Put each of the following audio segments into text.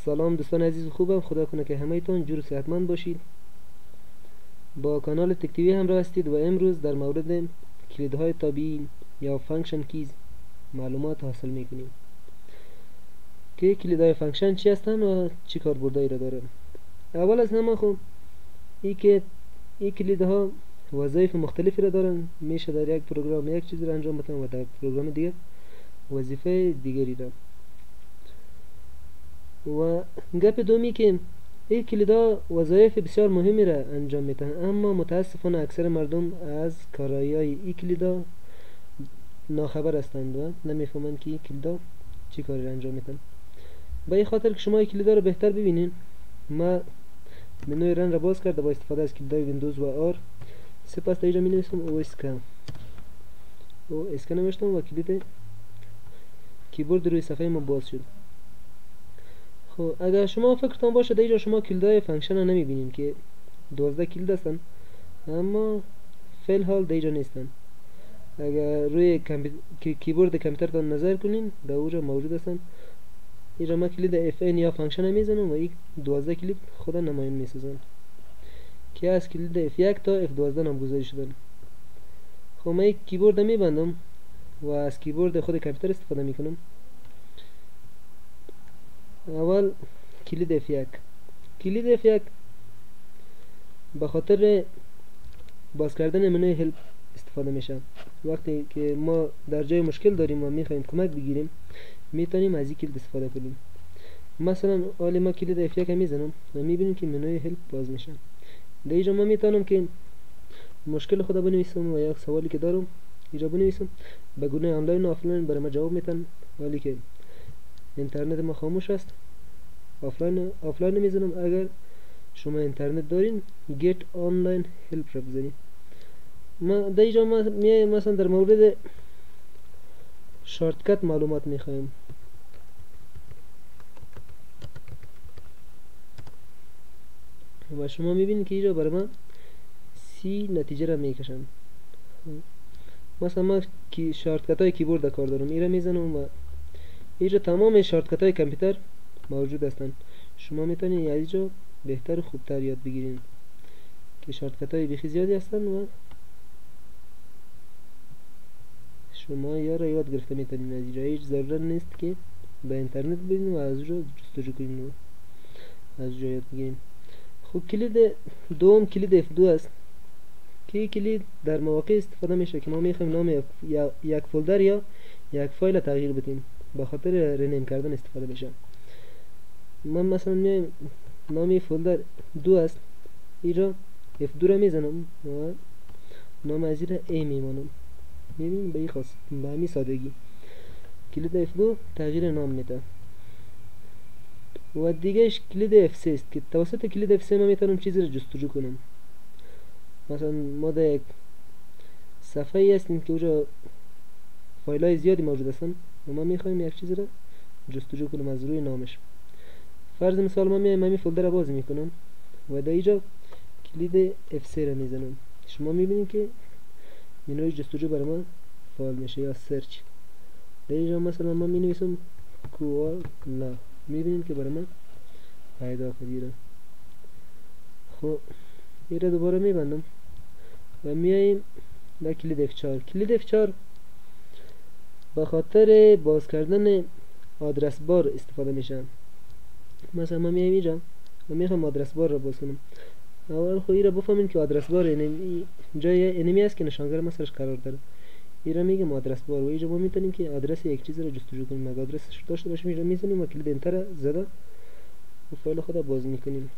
سلام دوستان عزیز خوبم، خدا کنه که همه‌تون جور و صحتمند باشید. با کانال تک تیوی همراه هستید و امروز در مورد کلیدهای طبیعی یا فانکشن کیز معلومات حاصل میکنیم که کلیدهای فانکشن چی هستن و چی کاربردهایی را دارن. اول از همه خب این کلیدها وظایف مختلفی را دارن. میشه در یک پروگرام یک چیزی را انجام بدن و در پروگرام دیگه وظیفه دیگری را. و گپ دومی که این کلیدا وظایف بسیار مهمی را انجام میدن، اما متاسفانه اکثر مردم از کارایی این کلیدا ناخبر هستند و نمیفهمند که این کلیدا چی کاری را انجام میدن. به این خاطر که شما این کلیدا را بهتر ببینین، ما منوی رن را باز کرده با استفاده از کلیدای ویندوز و آر. سپس در اینجا می نویسم او اسکن نوشتم و کلید کیبورد روی صفحه ما باز شد. خب اگر شما فکرتان باشه در اینجا شما کلیدهای فانکشن را نمیبینین که 12 کلید هستن، اما فعل حال در اینجا نیستن. اگر روی کیبورد کامپیوترتان نظر کنین در اونجا موجود هستن. اینجا ما کلید Fn یا فانکشن میزنم و این 12 کلید خدا نمایان میسازن که از کلید F1 تا F12 نامگذاری شدن. خب من کیبورد میبندم و از کیبورد خود کامپیوتر استفاده میکنم. اول کلید F1 به خاطر باز کردن منوی هلپ استفاده میشه. وقتی که ما در جای مشکل داریم و میخوایم کمک بگیریم میتونیم از این کلید استفاده کنیم. مثلا حالا ما کلید F1 میزنم و میبینیم که منوی هلپ باز میشه. در اینجا ما میتونم که مشکل خدا بنویسم و یک سوالی که دارم اینجا بنویسم. به گونه آنلاین و آفلاین برای ما جواب میتن. حالی که اینترنت ما خاموش است آفلاین میزنم. اگر شما اینترنت دارین get online help را بزنید. ما در اینجا مثلا در مورد شارتکت معلومات میخوایم. و شما میبینید که اینجا برای من سی نتیجه را میکشن. مثلا ما شارتکت های کیبورد کار دارم، این را میزنم و اینجا تمام شارتکت های کامپیوتر موجود هستند. شما میتونید از اینجا بهتر و خوبتر یاد بگیرین که شارتکت های بیخی زیادی هستند و شما یاد گرفته میتونین. از اینجا هیچ ضرورت نیست که به اینترنت برین و از اونجا جستجو کنین و از اونجا یاد بگیرین. خب کلید دوم کلید F2 است که کلید در مواقع استفاده میشه که ما میخوایم نام یک فولدر یا یک فایل تغییر بدیم، به خاطر رنیم کردن استفاده بشه. من مثلا میایم نام فولدر 2 است، اینجا F2 را میزنم و نام از این A میمانم. میبینیم به همین سادگی کلید F2 تغییر نام میده. و دیگهش کلید F3 است که توسط کلید F3 ما میتونم چیزی رو جستجو کنم. مثلا ما در یک صفحه هستیم که اونجا فایل های زیادی موجود هستن و ما میخوایم یک چیزی رو جستجو کنم از روی نامش. فرض مثال ما میایم همین فولدر رو باز میکنم و در اینجا کلید F3 رو میزنم. شما میبینید که منوی جستجو برای ما فعال میشه یا سرچ. در اینجا مثلا ما مینویسم کوالا، میبینیم که برای من پیدا کردیره. خب این را دوباره میبندم و میاییم در کلید F4 به خاطر باز کردن آدرس بار استفاده میشه. مثلا ما میایم اینجا و میخوام آدرس بار را باز کنم. اول خب این را بفهمین که آدرس بار جای انمی است که نشانگر ما سرش قرار داره. این را میگم آدرس بار و اینجا ما میتونیم که آدرس یک چیز را جستجو کنیم. اگه آدرسش داشته باشیم اینجا میزنیم و کلید انتر زده و فایل خود باز میکنیم.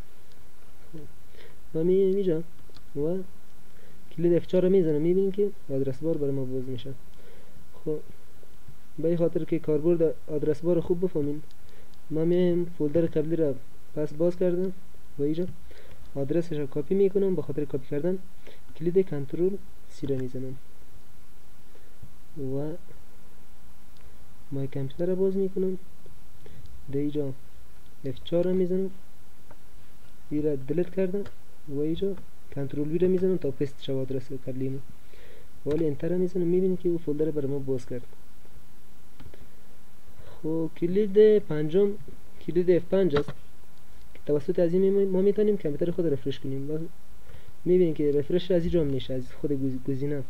ما میایم اینجا و کلید F4 را میزنم، میبینیم که آدرس بار برای ما باز میشه. خب به این خاطر که کاربرد آدرس بار خوب بفهمین، ما میایم فولدر قبلی را پس باز کردم و اینجا آدرسش را کپی میکنم. به خاطر کپی کردن کلید کنترل C را میزنم و مای کامپیوتر را باز میکنم. در اینجا F4 را میزنم، این را دلیت کردم و اینجا کنترل V را میزنم تا پست شود آدرس قبلی ما. ولی انتر را میزنم، میبینید که او فولدر برای ما باز کرد. خب کلید پنجم کلید F5 است که توسط از این ما میتونیم کامپیوتر خود رفرش کنیم. میبینیم که رفرش از اینجا میشه، از خود گزینه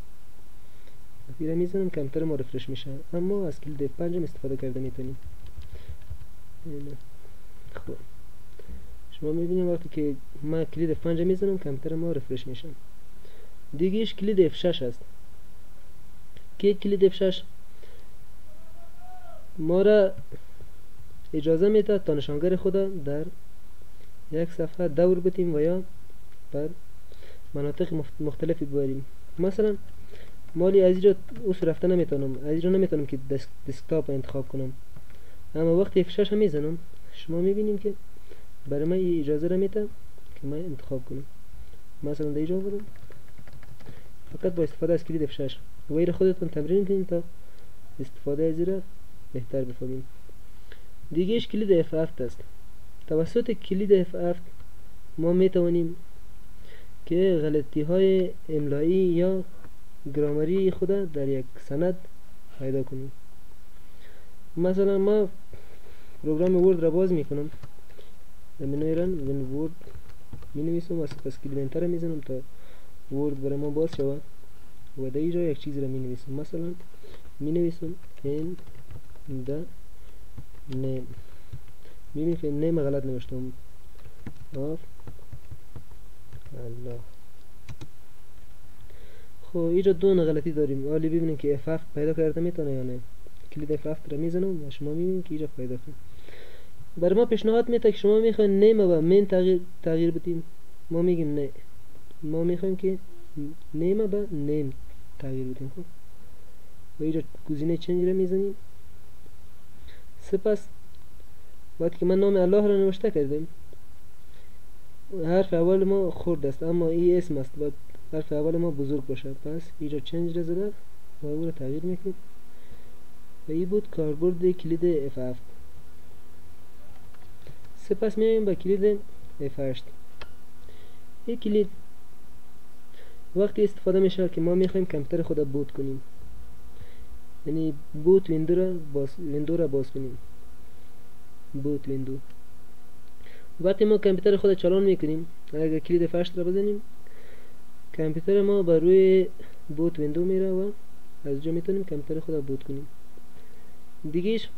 وقتی میزنم کامپیوتر ما رفرش میشه، اما از کلید F5 استفاده کرده میتونیم. خب شما میبینیم وقتی که ما کلید F5 میزنم کامپیوتر ما رفرش میشه. دیگهش کلید F6 است که کلید F6 ما را اجازه میده تا نشانگر خود در یک صفحه دور بتیم و یا بر مناطق مختلفی ببریم. مثلا مالی از اینجا اوس رفته نمیتونم، از اینجا نمیتونم که دسکتاپ انتخاب کنم، اما وقتی F6 هم میزنم شما میبینیم که برای من اجازه را میده که من انتخاب کنم. مثلا در اینجا بودم فقط با استفاده از کلید F6 و این خودتون تمرین کنید تا استفاده از این را بهتر بفهمید. دیگهش کلید F7 است. توسط کلید F7 ما میتوانیم که غلطی های املایی یا گرامری خود در یک سند پیدا کنیم. مثلا ما پروگرام ورد را باز میکنم، در منوی رن ورد می نویسم و سپس کلید انتر میزنم تا ورد برای ما باز شود و در اینجا یک چیز را می نویسم. مثلا می نویسم in the name. میبینیم که نیم غلط نوشتم of الله. خب اینجا دو غلطی داریم. حالی ببینیم که F7 پیدا کرده میتونه یا نه. کلید F7 را میزنم و شما میبینید که اینجا پیدا کرد. برای ما پیشنهاد میده که شما میخواین نیم و من تغییر بدیم، ما میگیم نه، ما میخوایم که نیم و نیم تغییر بدیم. خب و اینجا گزینه چنج را میزنیم. سپس وقتی که من نام الله را نوشته کردیم حرف اول ما خرد است اما این اسم است، باید حرف اول ما بزرگ باشه. پس اینجا چنج را زده و او را تغییر میکنیم و این بود کاربرد کلید F7. سپس میایم به کلید F8. این کلید وقتی استفاده میشه که ما میخوایم کامپیوتر خود بوت کنیم، یعنی بوت ویندو را باز کنیم. بوت ویندو وقتی ما کامپیوتر خود چالان میکنیم، اگر کلید F8 را بزنیم کامپیوتر ما بر روی بوت ویندو میره و از اونجا میتونیم کامپیوتر خود بوت کنیم. دیگهش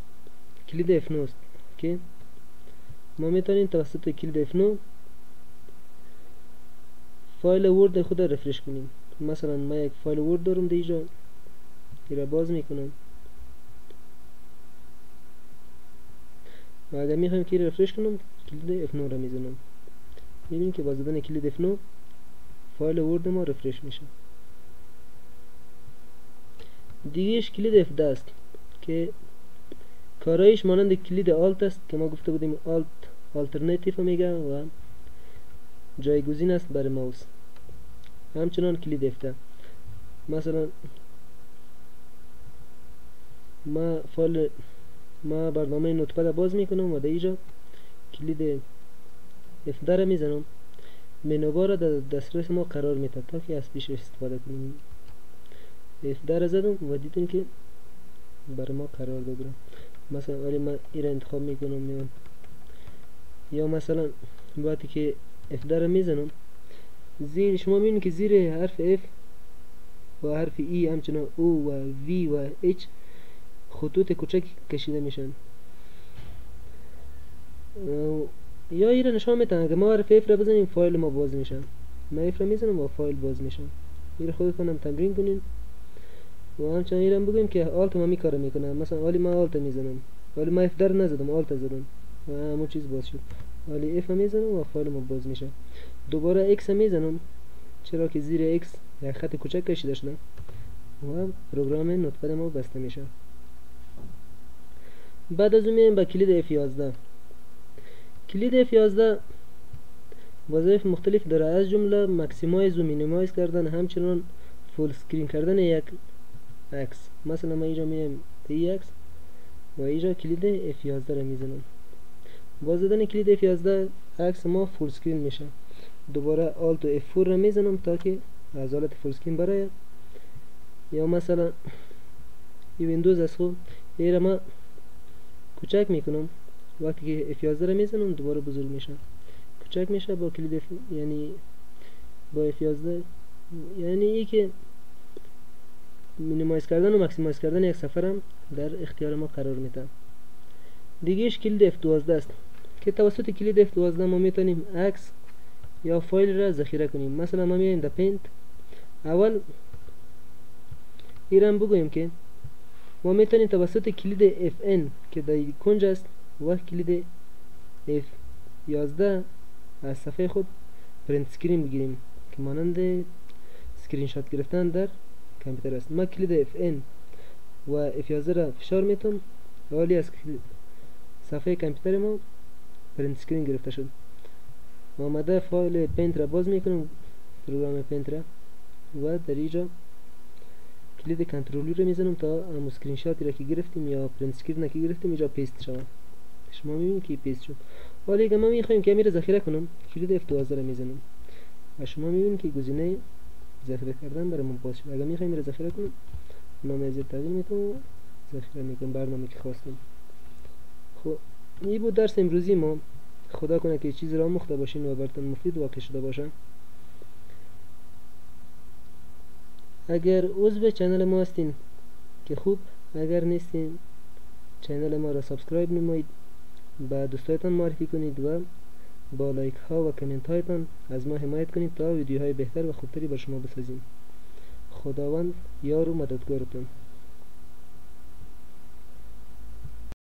کلید F9 است که ما میتونیم توسط کلید F9 فایل ورد خود را رفرش کنیم. مثلا من یک فایل ورد دارم دیجا، این را باز میکنم و اگر میخوایم که رفرش کنم کلید F9 را میزنم. میبینیم که با زدن کلید F9 فایل ورد ما رفرش میشه. دیگهش کلید F10 است که کارایش مانند کلید آلت است که ما گفته بودیم آلت آلترناتیو میگه و جایگزین است برای ماوس. همچنان کلید F10 مثلا ما برنامه نوتپد باز میکنم و در اینجا کلید F10 را میزنم، منوبار را در دسترس ما قرار میده تا که از پیش استفاده کنیم. F10 را زدم و دیدیم که برای ما قرار داده. مثلا ولی من این را انتخاب میکنم یا مثلا وقتی که F10 را میزنم زیر شما میبینید که زیر حرف F و حرف E همچنان O و V و H خطوط کوچک کشیده میشن. یا این را نشان میتن اگر ما حرف F را بزنیم فایل ما باز میشه. من F را میزنم و فایل باز میشه. این را خودتون هم تمرین کنین و همچنان این را بگویم که آلت ما کار میکنه. مثلا ولی من آلت میزنم، ولی من F10 نزدم، آلت زدم و همون چیز باز شد. ولی F میزنم و فایل ما باز میشه. دوباره X میزنم چرا که زیر X یک خط کوچک کشیده شده و پروگرام نوتپد ما بسته میشه. بعد از اون میایم به کلید F11. کلید F11 وظایف مختلف داره، از جمله ماکسیمایز و مینیمایز کردن، همچنان فول سکرین کردن یک عکس. مثلا من اینجا میایم به این عکس و اینجا کلید F11 را میزنم. با زدن کلید F11 عکس ما فول سکرین میشه. دوباره آلت و F4 را میزنم تا که از حالت فول سکرین برای یا مثلا این ویندوز است. خب این را من کوچک میکنم وقتی که F11 رو میزنم دوباره بزرگ میشه، کوچک میشه با کلید یعنی با F11 یعنی ای که مینیمایز کردن و ماکسیمایز کردن یک سفرم در اختیار ما قرار میده. دیگهش کلید F12 است که توسط کلید F12 ما میتونیم عکس یا فایل را ذخیره کنیم. مثلا ما میایم در پینت، اول ایران بگویم که ما میتونیم توسط کلید Fn که در کنج است و کلید F11 از صفحه خود پرینت اسکرین بگیریم که مانند اسکرین شات گرفتن در کامپیوتر است. ما کلید Fn و F11 را فشار میتونم، اولی از صفحه کامپیوتر ما پرینت اسکرین گرفته شد. آمده فایل پینت را باز میکنم، پروگرام پینت را، و در اینجا کلید کنترلی رو میزنم تا هم اسکرین شاتی را که گرفتیم یا پرینت اسکرین که گرفتیم اینجا پیست شود. شما میبینید که پیست شد. ولی اگه ما میخوایم که امیر ذخیره کنم کلید F12 را میزنم و شما میبینید که گزینه ذخیره کردن برای من باز شد. اگه میخوایم امیر ذخیره کنم نام از تغییر میتونم ذخیره میکنم برنامه که خواستم. خب این بود درس امروزی ما. خدا کنه که چیزی را آموخته باشین و براتون مفید واقع شده باشه. اگر عضو چنل ما هستین که خوب، اگر نیستین چنل ما را سابسکرایب نمایید، به دوستایتان معرفی کنید و با لایک ها و کامنت هایتان از ما حمایت کنید تا ویدیوهای بهتر و خوبتری بر شما بسازیم. خداوند یار و مددگارتان.